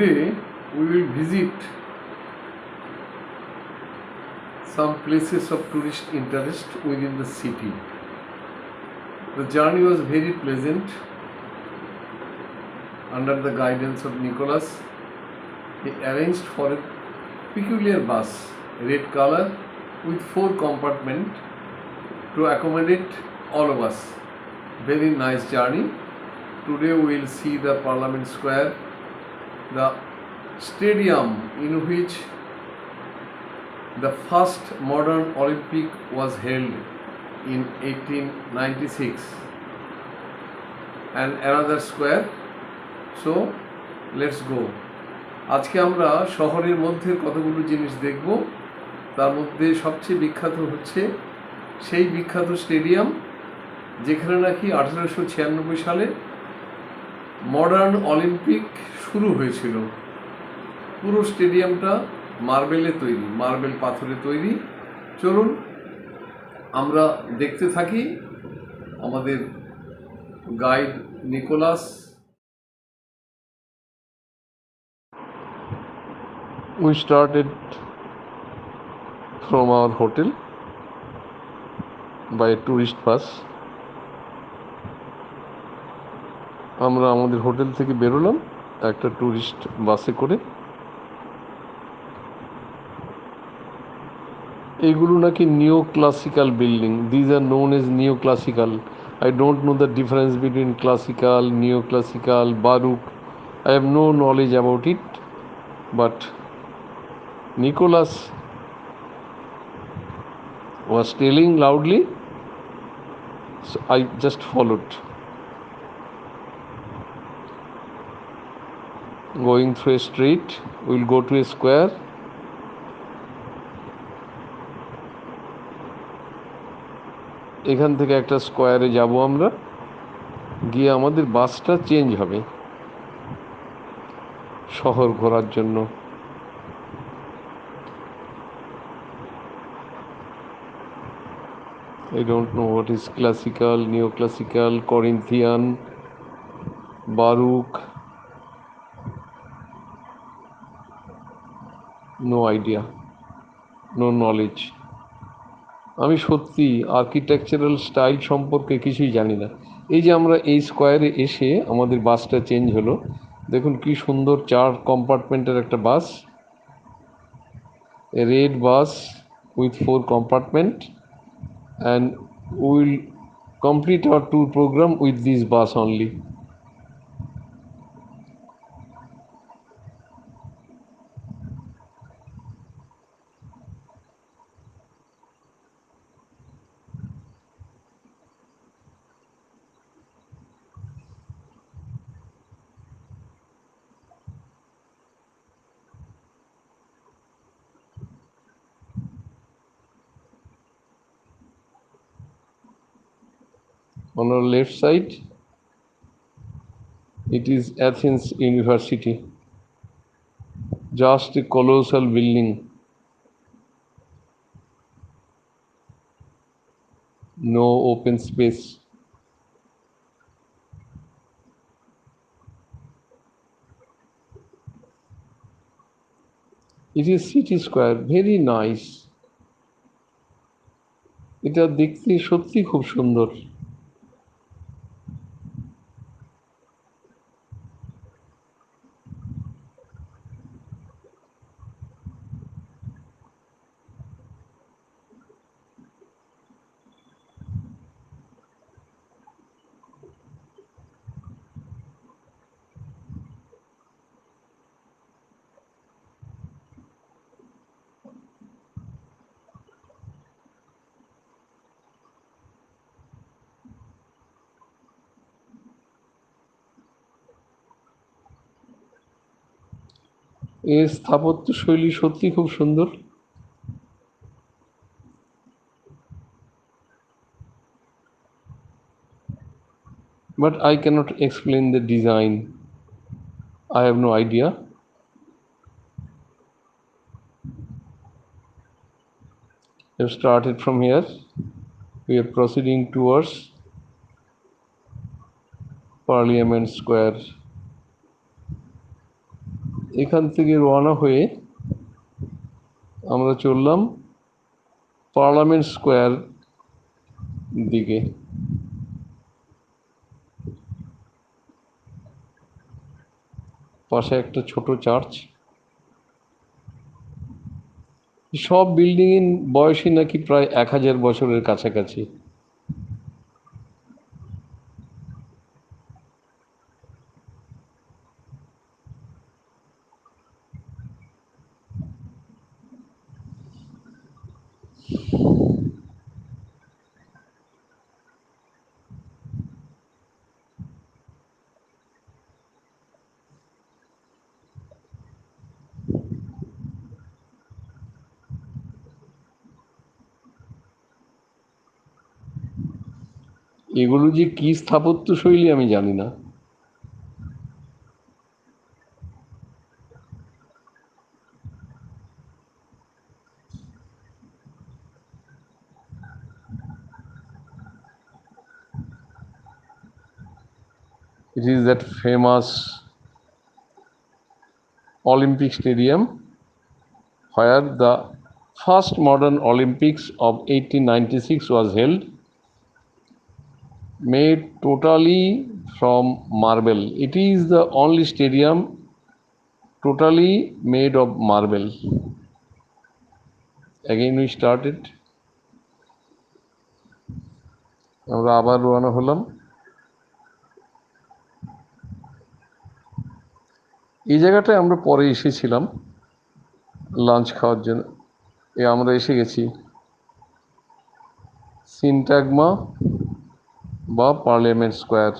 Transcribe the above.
Today we will visit some places of tourist interest within the city. The journey was very pleasant. Under the guidance of Nicholas, he arranged for a peculiar bus, red color with 4 compartments to accommodate all of us. Very nice journey. Today we will see the Parliament Square, the stadium in which the first modern Olympic was held in 1896, and another square. So let's go. আজকে আমরা শহরের মধ্যে কতগুলো জিনিস দেখব। তার মধ্যে সবচেয়ে বিখ্যাত হচ্ছে সেই বিখ্যাত স্টেডিয়াম যেখানে নাকি 1896 সালে মডার্ন অলিম্পিক শুরু হয়েছিল। পুরো স্টেডিয়ামটা মার্বেলে তৈরি, মার্বেল পাথরে তৈরি। চলুন আমরা দেখতে থাকি আমাদের guide Nicholas. We started from our hotel by a tourist bus. আমরা আমাদের হোটেল থেকে বেরোলাম একটা ট্যুরিস্ট বাসে করে। এইগুলো নাকি neo classical building. These are known as neo classical. I don't know the difference between classical, neo classical, baroque. I have no knowledge about it, but Nicholas was telling loudly, so I just followed. Going through a street, we will go to a square. এখান থেকে একটা স্কোয়ারে যাব আমরা, গিয়ে আমাদের বাসটা change হবে শহর ঘোরার জন্য। I don't know what is classical, neoclassical, Corinthian, Baroque. No idea, no knowledge. আমি সত্যি আর্কিটেকচারাল স্টাইল সম্পর্কে কিছুই জানি না। এই যে আমরা এই স্কোয়ারে এসে আমাদের বাসটা চেঞ্জ হলো। দেখুন কি সুন্দর 4 কম্পার্টমেন্টের একটা bus, a red bus with 4 compartment, and we will complete our tour program with this bus only. On our left side, it is Athens University, just a colossal building, no open space. It is city square, very nice. এটা দেখতে সত্যি খুব সুন্দর। এর স্থাপত্য শৈলী সত্যি খুব সুন্দর। But I cannot explain the design. I have no idea. We have started from here. We are proceeding towards Parliament Square. এখান থেকে রওনা হয়ে আমরা চললাম পার্লামেন্ট স্কোয়ার দিকে। পাশে একটা ছোট চার্চ। সব বিল্ডিং বয়সই নাকি প্রায় 1000 বছরের কাছাকাছি। এগুলো যে কি স্থাপত্য শৈলী আমি জানি না। It is that famous Olympic Stadium where the first modern Olympics of 1896 was held, made totally from marble. It is the only stadium totally made of marble. Again we started. আমরা আবার রওনা হলাম। এই জায়গাটায় আমরা পরে এসেছিলাম লাঞ্চ খাওয়ার জন্য। আমরা এসে গেছি সিনট্যাগমা বা পার্লামেন্ট স্কোয়ার।